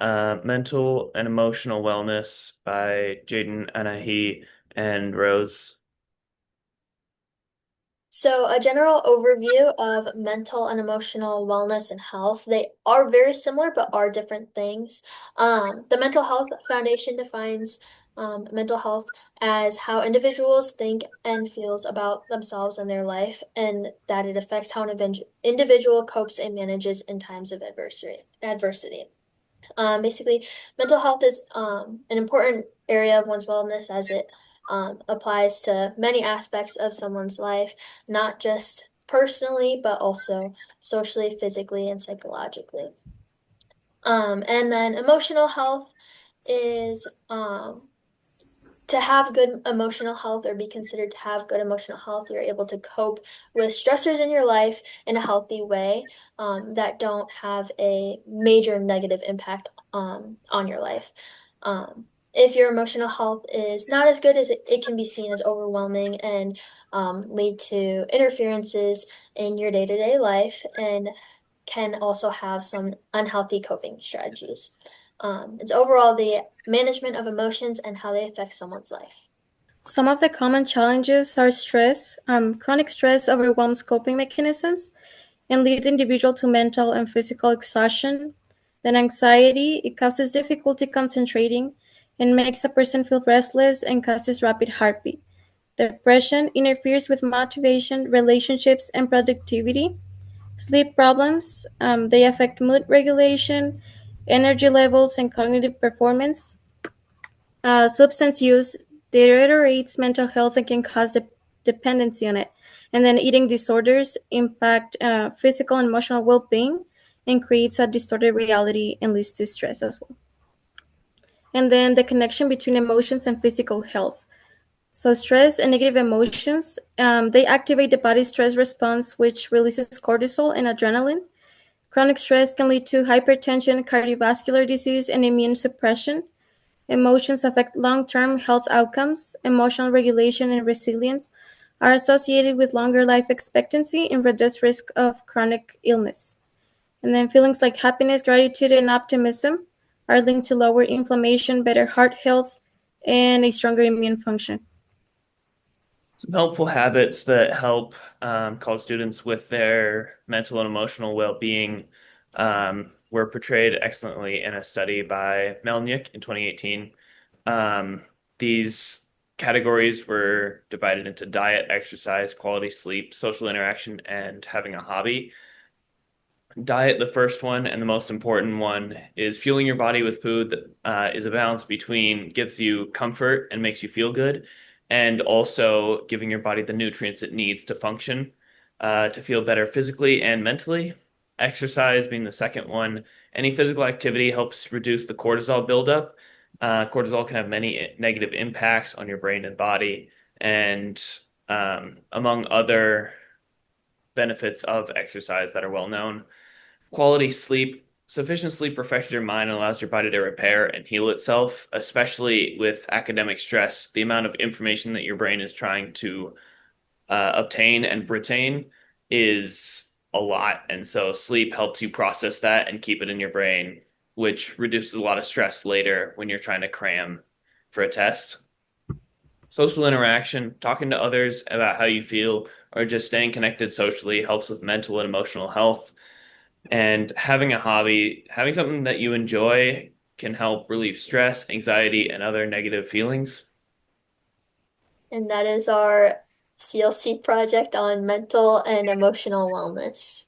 Mental and Emotional Wellness by Jaedon, Anahi, and Rose. So, a general overview of mental and emotional wellness and health. They are very similar, but are different things. The Mental Health Foundation defines mental health as how individuals think and feels about themselves and their life, and that it affects how an individual copes and manages in times of adversity. Basically, mental health is an important area of one's wellness as it applies to many aspects of someone's life, not just personally, but also socially, physically, and psychologically. And then emotional health is to have good emotional health or be considered to have good emotional health, you're able to cope with stressors in your life in a healthy way that don't have a major negative impact on your life. If your emotional health is not as good as it can be seen as overwhelming and lead to interferences in your day-to-day life and can also have some unhealthy coping strategies. It's overall the management of emotions and how they affect someone's life. Some of the common challenges are stress. Chronic stress overwhelms coping mechanisms and leads the individual to mental and physical exhaustion. Then anxiety, it causes difficulty concentrating and makes a person feel restless and causes rapid heartbeat. Depression interferes with motivation, relationships, and productivity. Sleep problems, they affect mood regulation, energy levels, and cognitive performance. Substance use deteriorates mental health and can cause dependency on it. And then eating disorders impact physical and emotional well being and creates a distorted reality and leads to stress as well. And then the connection between emotions and physical health. So, stress and negative emotions, they activate the body's stress response, which releases cortisol and adrenaline. Chronic stress can lead to hypertension, cardiovascular disease, and immune suppression. Emotions affect long term health outcomes. Emotional regulation and resilience are associated with longer life expectancy and reduced risk of chronic illness. And then feelings like happiness, gratitude, and optimism are linked to lower inflammation, better heart health, and a stronger immune function. Some helpful habits that help college students with their mental and emotional well-being were portrayed excellently in a study by Melnick in 2018. These categories were divided into diet, exercise, quality sleep, social interaction, and having a hobby. Diet, the first one and the most important one, is fueling your body with food that is a balance between gives you comfort and makes you feel good, and also giving your body the nutrients it needs to function, to feel better physically and mentally. Exercise being the second one. Any physical activity helps reduce the cortisol buildup. Cortisol can have many negative impacts on your brain and body, and among other benefits of exercise that are well known. Quality sleep, sufficient sleep refreshes your mind and allows your body to repair and heal itself, especially with academic stress. The amount of information that your brain is trying to obtain and retain is a lot. And so sleep helps you process that and keep it in your brain, which reduces a lot of stress later when you're trying to cram for a test. Social interaction, talking to others about how you feel, or just staying connected socially helps with mental and emotional health. And having a hobby, having something that you enjoy can help relieve stress, anxiety, and other negative feelings. And that is our CLC project on mental and emotional wellness.